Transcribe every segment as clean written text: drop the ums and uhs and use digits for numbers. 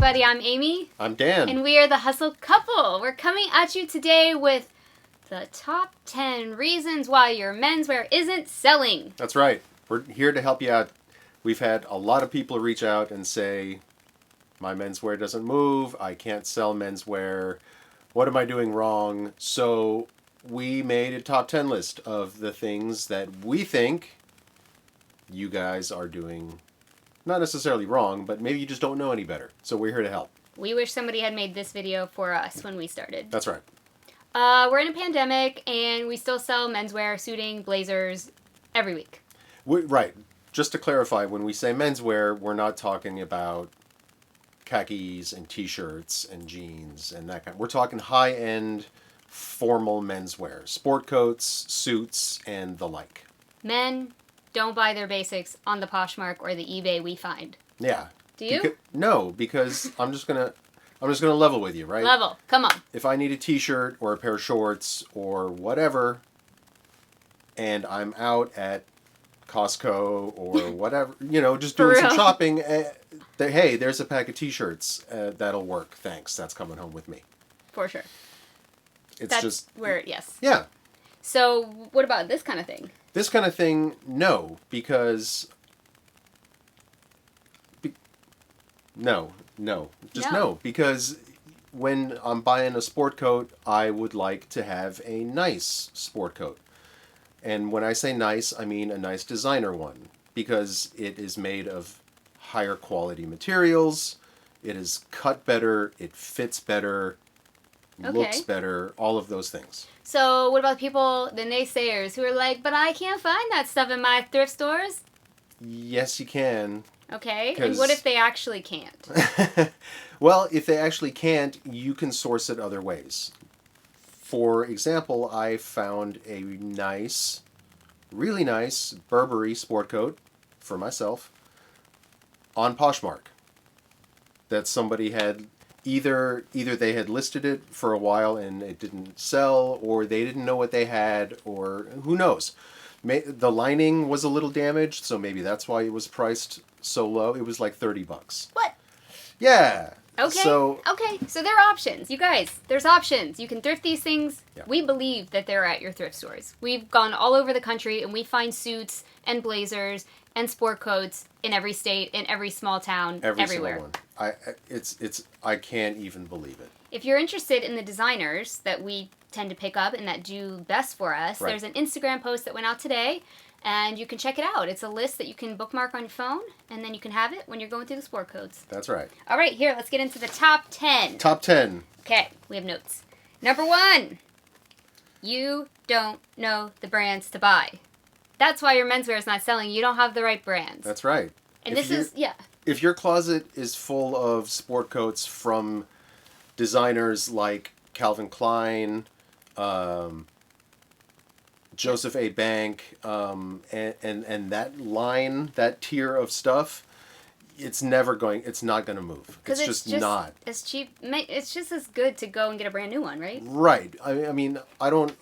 everybody. I'm Amy. I'm Dan. And we are the Hustle Couple. We're coming at you today with the top 10 reasons why your menswear isn't selling. That's right. We're here to help you out. We've had a lot of people reach out and say, my menswear doesn't move. I can't sell menswear. What am I doing wrong? So we made a top 10 list of the things that we think you guys are doing not necessarily wrong, but maybe you just don't know any better. So we're here to help. We wish somebody had made this video for us when we started. That's right. We're in a pandemic, and we still sell menswear, suiting, blazers, every week. Right. Just to clarify, when we say menswear, we're not talking about khakis and t-shirts and jeans and that kind. We're talking high-end, formal menswear. Sport coats, suits, and the like. Men don't buy their basics on the Poshmark or the eBay we find. Yeah. Do you? No, because I'm just gonna level with you, right? Level. Come on. If I need a t-shirt or a pair of shorts or whatever, and I'm out at Costco or whatever, just doing some shopping, hey, there's a pack of t-shirts. That'll work. Thanks. That's coming home with me. For sure. Yes. Yeah. So what about this kind of thing? This kind of thing, no, because... No, because when I'm buying a sport coat, I would like to have a nice sport coat. And when I say nice, I mean a nice designer one, because it is made of higher quality materials, it is cut better, it fits better, looks better, all of those things. So what about people, the naysayers, who are like, but I can't find that stuff in my thrift stores? Yes, you can. Okay, and what if they actually can't? Well, if they actually can't, you can source it other ways. For example, I found a nice, really nice Burberry sport coat for myself on Poshmark that somebody had either they had listed it for a while and it didn't sell, or they didn't know what they had, or who knows. The lining was a little damaged, so maybe that's why it was priced so low. It was like $30. What? Yeah. Okay. So there are options. You guys, there's options. You can thrift these things. Yeah. We believe that they're at your thrift stores. We've gone all over the country and we find suits and blazers and sport coats in every state, in every small town, everywhere. Single one. I can't even believe it. If you're interested in the designers that we tend to pick up and that do best for us, There's an Instagram post that went out today, and you can check it out. It's a list that you can bookmark on your phone, and then you can have it when you're going through the sport codes. That's right. All right, here, let's get into the top 10. Top 10. Okay, we have notes. Number 1, you don't know the brands to buy. That's why your menswear is not selling. You don't have the right brands. That's right. And if your closet is full of sport coats from designers like Calvin Klein, Joseph A. Bank, and that line, that tier of stuff, it's not going to move. It's just not. It's cheap. It's just as good to go and get a brand new one, right? Right. I mean, I don't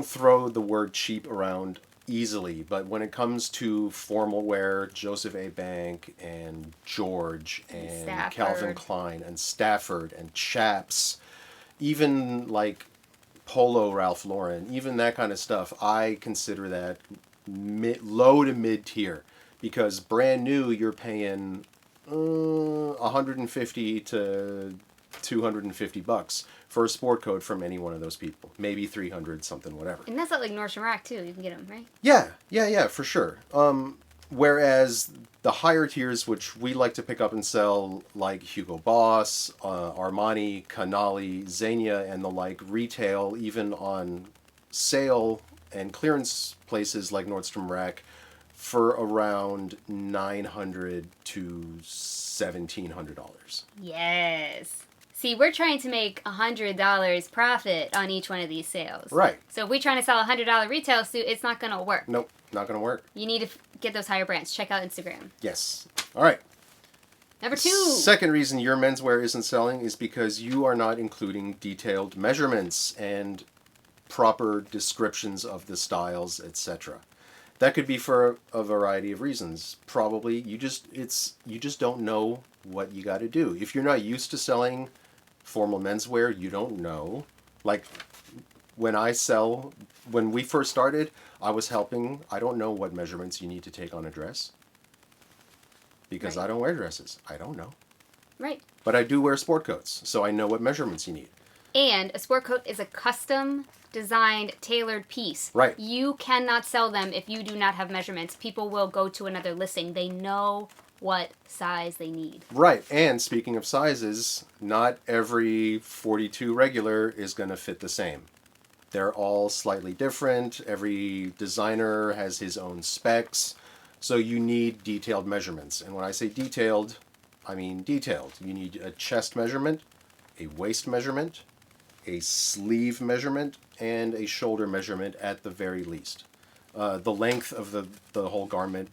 throw the word cheap around easily, but when it comes to formal wear, Joseph A. Bank and George and Calvin Klein and Stafford and Chaps, even like Polo Ralph Lauren, even that kind of stuff, I consider that low to mid tier, because brand new you're paying $150 to $250 for a sport coat from any one of those people. Maybe $300, something, whatever. And that's at like Nordstrom Rack too. You can get them, right? Yeah, for sure. Whereas the higher tiers, which we like to pick up and sell, like Hugo Boss, Armani, Canali, Zegna, and the like, retail even on sale and clearance places like Nordstrom Rack for around $900 to $1,700. Yes. See, we're trying to make $100 profit on each one of these sales. Right. So if we're trying to sell a $100 retail suit, it's not going to work. Nope, not going to work. You need to get those higher brands. Check out Instagram. Yes. All right. Number 2. Second reason your menswear isn't selling is because you are not including detailed measurements and proper descriptions of the styles, etc. That could be for a variety of reasons. Probably you just don't know what you got to do. If you're not used to selling formal menswear, you don't know. Like when we first started, I was helping. I don't know what measurements you need to take on a dress because Right. I don't wear dresses. I don't know. Right. But I do wear sport coats, so I know what measurements you need. And a sport coat is a custom designed, tailored piece. Right. You cannot sell them if you do not have measurements. People will go to another listing. They know what size they need. Right. And speaking of sizes, not every 42 regular is going to fit the same. They're all slightly different. Every designer has his own specs. So you need detailed measurements. And when I say detailed, I mean detailed. You need a chest measurement, a waist measurement, a sleeve measurement, and a shoulder measurement at the very least. The length of the whole garment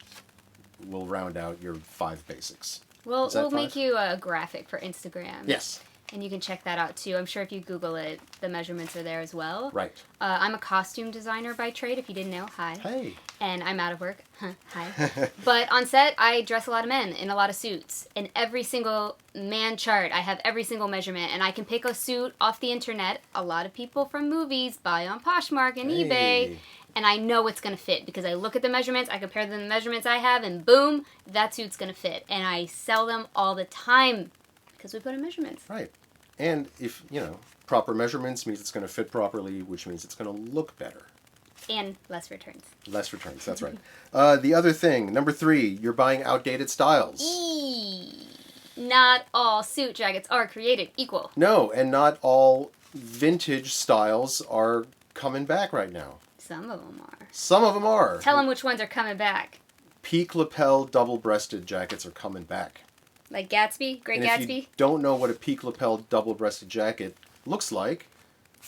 will round out your 5 basics. We'll Is that make 5? you a graphic for Instagram. Yes. And you can check that out too. I'm sure if you Google it, the measurements are there as well. Right. I'm a costume designer by trade, if you didn't know. Hi. Hey. And I'm out of work. Hi. But on set, I dress a lot of men in a lot of suits. In every single man chart, I have every single measurement. And I can pick a suit off the internet. A lot of people from movies buy on Poshmark and Hey. eBay. And I know it's going to fit because I look at the measurements, I compare them to the measurements I have, and boom, that suit's going to fit. And I sell them all the time because we put in measurements. Right. And if, proper measurements means it's going to fit properly, which means it's going to look better. And less returns. Less returns, that's right. The other thing, number 3, you're buying outdated styles. Not all suit jackets are created equal. No, and not all vintage styles are coming back right now. Some of them are. Some of them are. Tell them which ones are coming back. Peak lapel double-breasted jackets are coming back. Like Gatsby? Great And Gatsby? if you don't know what a peak lapel double-breasted jacket looks like,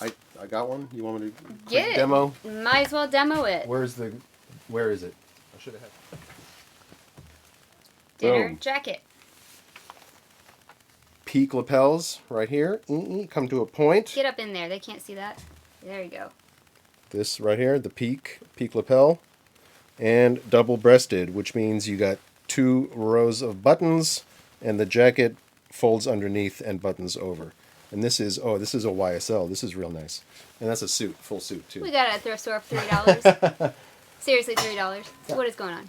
I got one. You want me to quick Get it. demo? Might as well demo it. Where is it? I should have had. Dinner Boom. jacket. Peak lapels right here. Come to a point. Get up in there. They can't see that. There you go. This right here, the peak lapel, and double-breasted, which means you got 2 rows of buttons, and the jacket folds underneath and buttons over. And this is a YSL. This is real nice. And that's a suit, full suit too. We got it at a thrift store for $3. Seriously, $3. Yeah. What is going on?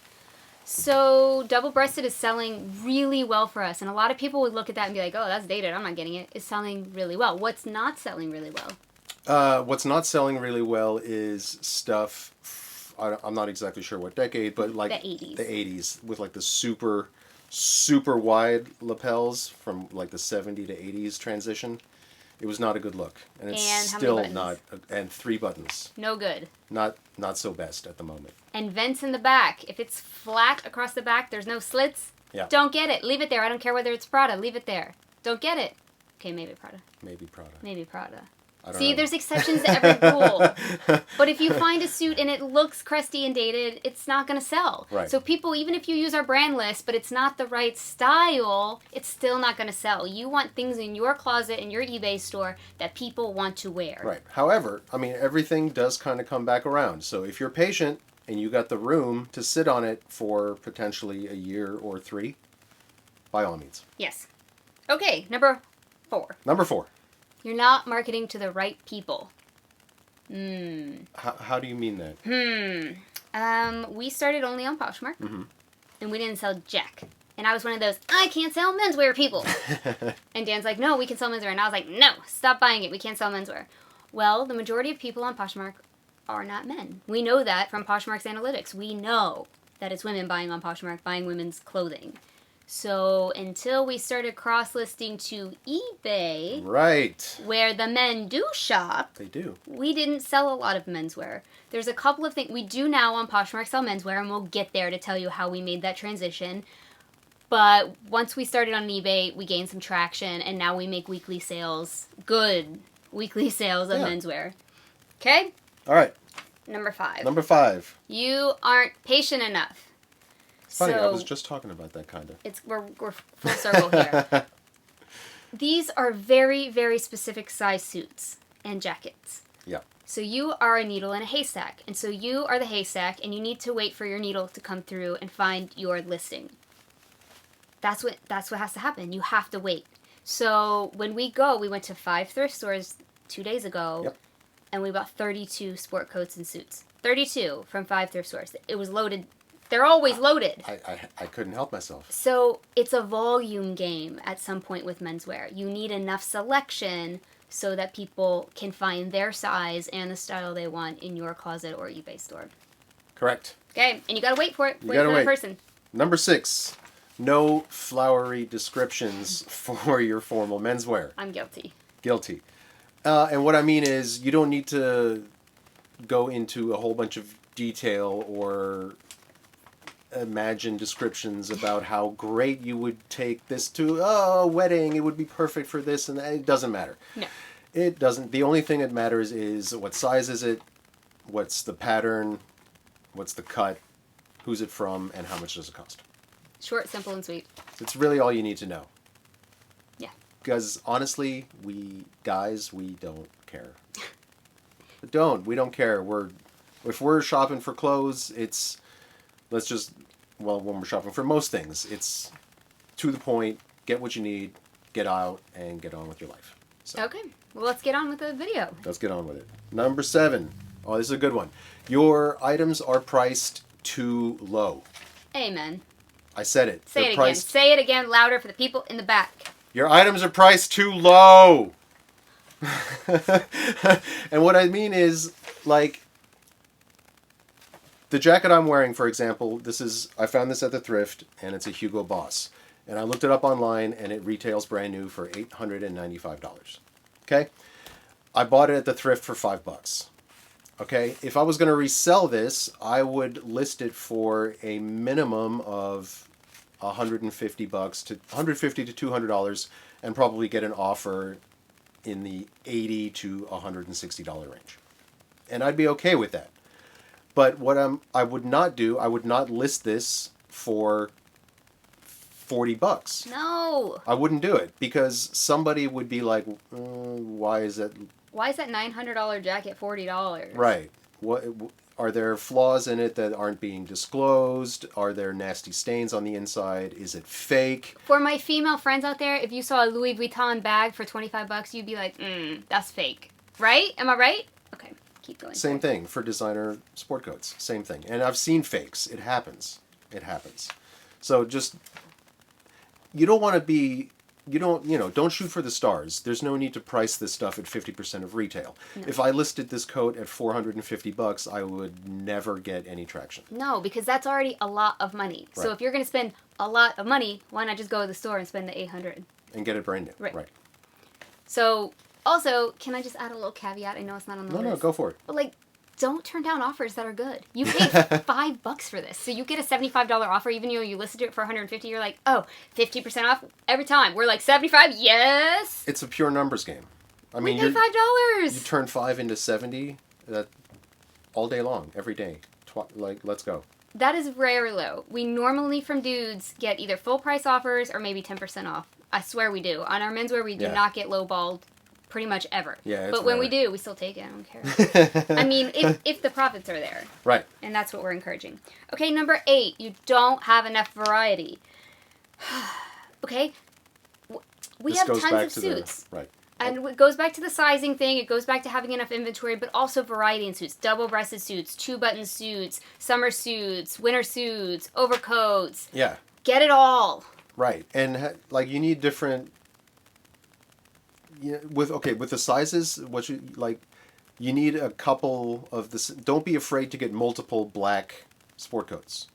So double-breasted is selling really well for us. And a lot of people would look at that and be like, oh, that's dated. I'm not getting it. It's selling really well. What's not selling really well? What's not selling really well is stuff, I'm not exactly sure what decade, but like The 80s. The 80s with like the super, super wide lapels from like the 70 to 80s transition. It was not a good look. And it's And how many still buttons? not, and 3 buttons. No good. Not so best at the moment. And vents in the back. If it's flat across the back, there's no slits. Yeah. Don't get it. Leave it there. I don't care whether it's Prada. Leave it there. Don't get it. Okay, maybe Prada. Maybe Prada. Maybe Prada. I don't See, know. there's exceptions to every rule. But if you find a suit and it looks crusty and dated, it's not going to sell. Right. So people, even if you use our brand list, but it's not the right style, it's still not going to sell. You want things in your closet, in your eBay store, that people want to wear. Right. However, I mean, everything does kind of come back around. So if you're patient and you got the room to sit on it for potentially a year or 3, by all means. Yes. Okay, number 4. Number 4. You're not marketing to the right people. How do you mean that? We started only on Poshmark, and we didn't sell jack. And I was one of those, I can't sell menswear people. And Dan's like, no, we can sell menswear. And I was like, no, stop buying it. We can't sell menswear. Well, the majority of people on Poshmark are not men. We know that from Poshmark's analytics. We know that it's women buying on Poshmark, buying women's clothing. So until we started cross-listing to eBay, Right. where the men do shop, They do. we didn't sell a lot of menswear. There's a couple of things we do now on Poshmark sell menswear, and we'll get there to tell you how we made that transition. But once we started on eBay, we gained some traction, and now we make weekly sales, good weekly sales of Yeah. menswear. Okay? All right. Number 5. Number 5. You aren't patient enough. Funny, I So was just talking about that kind of. we're full circle here. These are very, very specific size suits and jackets. Yeah. So you are a needle in a haystack. And so you are the haystack, and you need to wait for your needle to come through and find your listing. that's what has to happen. You have to wait. So when we went to 5 thrift stores 2 days ago, Yep. and we bought 32 sport coats and suits. 32 from 5 thrift stores. It was loaded. They're always loaded. I couldn't help myself. So it's a volume game at some point with menswear. You need enough selection so that people can find their size and the style they want in your closet or eBay store. Correct. Okay, and you gotta wait for it. You Wait gotta for wait. the person. Number 6, no flowery descriptions for your formal menswear. I'm guilty. Guilty. And what I mean is, you don't need to go into a whole bunch of detail or imagine descriptions about how great you would take this to a wedding. It would be perfect for this and that. It doesn't matter. No. It doesn't. The only thing that matters is what size is it, what's the pattern, what's the cut, who's it from, and how much does it cost. Short, simple, and sweet. It's really all you need to know. Yeah. Because honestly, we don't care. We don't care. If we're shopping for clothes, it's when we're shopping for most things, it's to the point, get what you need, get out, and get on with your life. So, Okay, well, let's get on with the video. let's get on with it. Number 7. Oh, this is a good one. Your items are priced too low. Amen. I said it. Say They're it again. priced- Say it again louder for the people in the back. Your items are priced too low. And what I mean is, like, the jacket I'm wearing, for example, I found this at the Thrift, and it's a Hugo Boss. And I looked it up online, and it retails brand new for $895. Okay? I bought it at the Thrift for $5. Okay? If I was going to resell this, I would list it for a minimum of $150 to $150 to $200, and probably get an offer in the $80 to $160 range. And I'd be okay with that. But what I would not do, I would not list this for $40. No. I wouldn't do it, because somebody would be like, why is that? Why is that $900 jacket $40? Right. What are there flaws in it that aren't being disclosed? Are there nasty stains on the inside? Is it fake? For my female friends out there, if you saw a Louis Vuitton bag for $25, you'd be like, that's fake. Right? Am I right? Okay, keep going. Same thing for designer sport coats. Same thing. And I've seen fakes. It happens. It happens. So just, you don't want to be, don't shoot for the stars. There's no need to price this stuff at 50% of retail. No. If I listed this coat at $450, I would never get any traction. No, because that's already a lot of money. Right. So if you're going to spend a lot of money, why not just go to the store and spend the $800? And get it brand new. Right. So, also, can I just add a little caveat? I know it's not on the list. No, go for it. But, like, don't turn down offers that are good. You paid $5 for this. So you get a $75 offer, even though you listed it for $150. You're like, oh, 50% off every time. We're like, $75? Yes! It's a pure numbers game. I mean, we pay $5. You turn 5 into 70 all day long, every day. Let's go. That is rare, though. We normally, from dudes, get either full price offers or maybe 10% off. I swear we do. On our menswear, we do not get lowballed pretty much ever. Yeah, but when rare. we do, we still take it. I don't care. I mean, if the profits are there. Right. And that's what we're encouraging. Okay, number 8. You don't have enough variety. Okay? We This have goes tons back of to suits. Right. And it goes back to the sizing thing. It goes back to having enough inventory, but also variety in suits. Double-breasted suits, 2-button suits, summer suits, winter suits, overcoats. Yeah. Get it all. Right. And you need different with the sizes, you need a couple of this. Don't be afraid to get multiple black sport coats,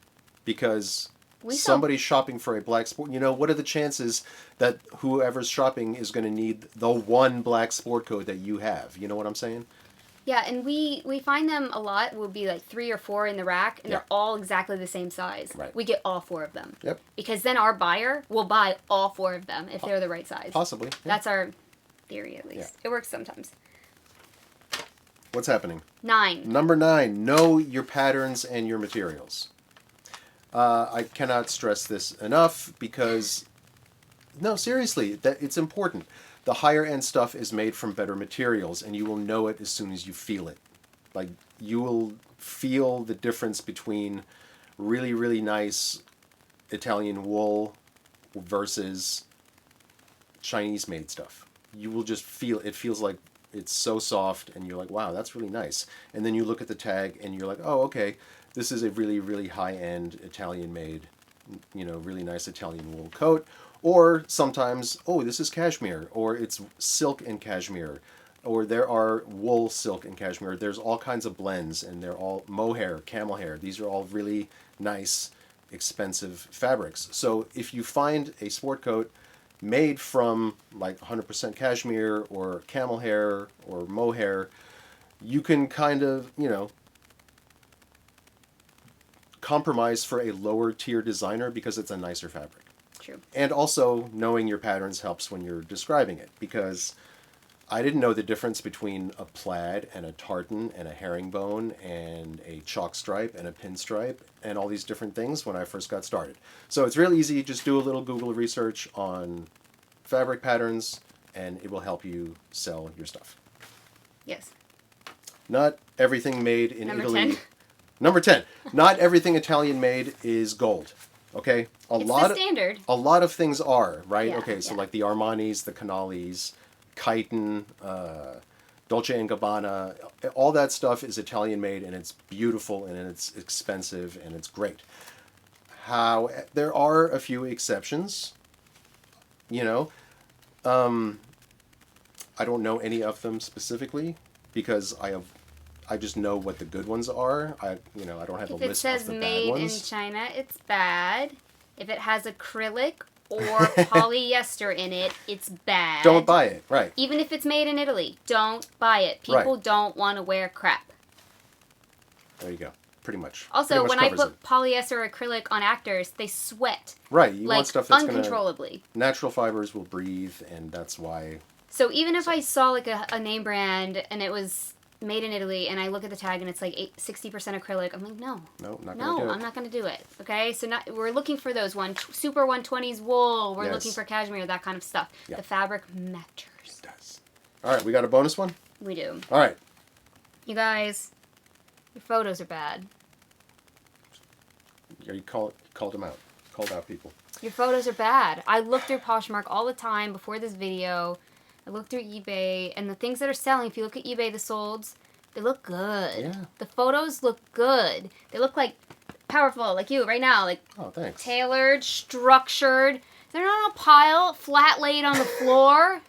because somebody's shopping for a black sport. What are the chances that whoever's shopping is going to need the one black sport coat that you have? You know what I'm saying? Yeah, and we find them a lot. We'll be like 3 or 4 in the rack, and they're all exactly the same size. Right. We get all 4 of them. Yep. Because then our buyer will buy all 4 of them if they're the right size. Possibly. Yeah. That's our theory, at least. Yeah. It works sometimes. What's happening? 9. Number 9, know your patterns and your materials. I cannot stress this enough, because, no, seriously, that it's important. The higher end stuff is made from better materials, and you will know it as soon as you feel it. Like, you will feel the difference between really, really nice Italian wool versus Chinese-made stuff. You will just feel, it feels like it's so soft, and you're like, wow, that's really nice. And then you look at the tag, and you're like, oh, okay, this is a really, really high-end Italian-made, really nice Italian wool coat. Or sometimes, oh, this is cashmere, or it's silk and cashmere, or there are wool, silk, and cashmere. There's all kinds of blends, and they're all mohair, camel hair. These are all really nice, expensive fabrics. So if you find a sport coat made from like 100% cashmere or camel hair or mohair, you can kind of, compromise for a lower tier designer because it's a nicer fabric. True. And also knowing your patterns helps when you're describing it, because I didn't know the difference between a plaid and a tartan and a herringbone and a chalk stripe and a pinstripe and all these different things when I first got started. So it's real easy. Just do a little Google research on fabric patterns and it will help you sell your stuff. Yes. Not everything made in Number Italy. 10. Number 10. Not everything Italian made is gold. Okay? It's the standard. A lot of things are, right? Yeah, okay, so yeah. like the Armanis, the Canalis, Chiton, Dolce & Gabbana, all that stuff is Italian made, and it's beautiful and it's expensive and it's great. There are a few exceptions, I don't know any of them specifically because I just know what the good ones are. I don't have a list of the bad ones. If it says made in China, it's bad. If it has acrylic or polyester in it, it's bad. Don't buy it, right. Even if it's made in Italy, don't buy it. People don't want to wear crap. There you go. Pretty much. Also, when I put polyester or acrylic on actors, they sweat. Right. You want stuff that's uncontrollably. Natural fibers will breathe, and that's why. So even if I saw like a name brand and it was made in Italy, and I look at the tag and it's like 60% acrylic, I'm like, no, I'm not going to do it. Okay, so we're looking for those super 120s wool. We're looking for cashmere, that kind of stuff. Yeah. The fabric matters. It does. All right, we got a bonus one. We do. All right. You guys, your photos are bad. You called them out. Called out people. Your photos are bad. I look through Poshmark all the time before this video. I look through eBay, and the things that are selling, if you look at eBay, the solds, they look good. Yeah. The photos look good. They look like powerful, like you right now. Like, oh, thanks. Tailored, structured. They're not on a pile, flat laid on the floor.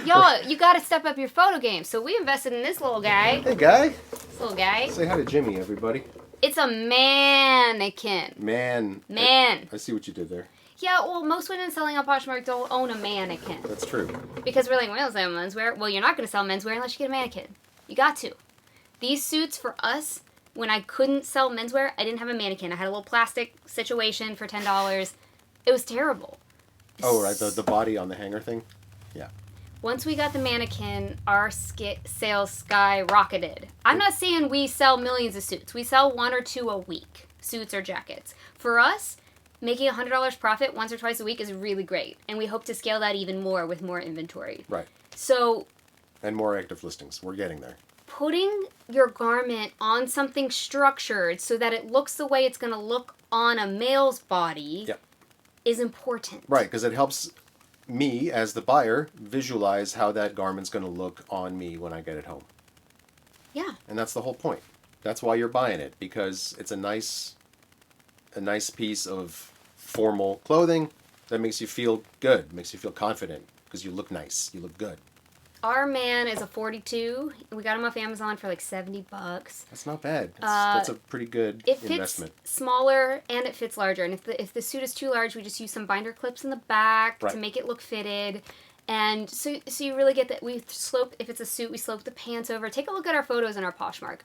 Yo, you got to step up your photo game. So we invested in this little guy. Hey, guy. This little guy. Say hi to Jimmy, everybody. It's a mannequin. Man. I see what you did there. Yeah, well, most women selling on Poshmark don't own a mannequin. That's true. Because we're like, we don't sell menswear. Well, you're not going to sell menswear unless you get a mannequin. You got to. These suits for us, when I couldn't sell menswear, I didn't have a mannequin. I had a little plastic situation for $10. It was terrible. Oh, right, the body on the hanger thing? Yeah. Once we got the mannequin, our sales skyrocketed. I'm not saying we sell millions of suits. We sell 1 or 2 a week, suits or jackets. For us, making $100 profit once or twice a week is really great, and we hope to scale that even more with more inventory. Right. So... and more active listings. We're getting there. Putting your garment on something structured so that it looks the way it's going to look on a male's body is important. Right, because it helps me, as the buyer, visualize how that garment's going to look on me when I get it home. Yeah. And that's the whole point. That's why you're buying it, because it's a nice piece of formal clothing that makes you feel good, makes you feel confident, because you look nice, you look good. Our man is a 42. We got him off Amazon for like $70. That's not bad. That's a pretty good investment. It fits smaller and it fits larger. And if the suit is too large, we just use some binder clips in the back to make it look fitted. And so you really get that. If it's a suit, we slope the pants over. Take a look at our photos in our Poshmark.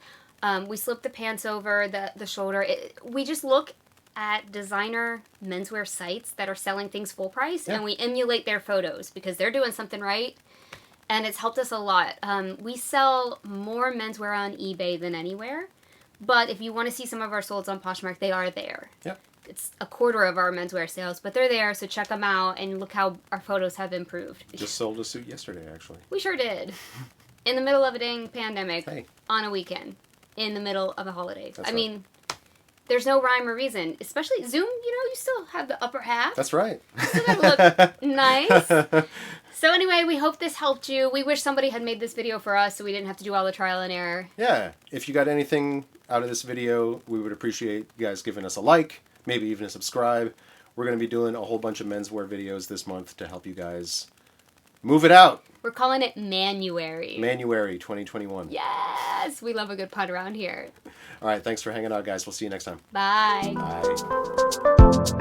We slope the pants over the shoulder. We just look at designer menswear sites that are selling things full price, and we emulate their photos because they're doing something right. And it's helped us a lot. We sell more menswear on eBay than anywhere. But if you want to see some of our solds on Poshmark, they are there. Yep. It's a quarter of our menswear sales, but they're there, so check them out and look how our photos have improved. Just sold a suit yesterday, actually. We sure did. In the middle of a dang pandemic, hey. On a weekend, in the middle of a holiday. That's I mean, There's no rhyme or reason. Especially Zoom, you still have the upper half. That's right. You still gotta look nice. So anyway, we hope this helped you. We wish somebody had made this video for us so we didn't have to do all the trial and error. Yeah. If you got anything out of this video, we would appreciate you guys giving us a like, maybe even a subscribe. We're going to be doing a whole bunch of menswear videos this month to help you guys move it out. We're calling it Manuary. Manuary 2021. Yes! We love a good pun around here. All right. Thanks for hanging out, guys. We'll see you next time. Bye. Bye.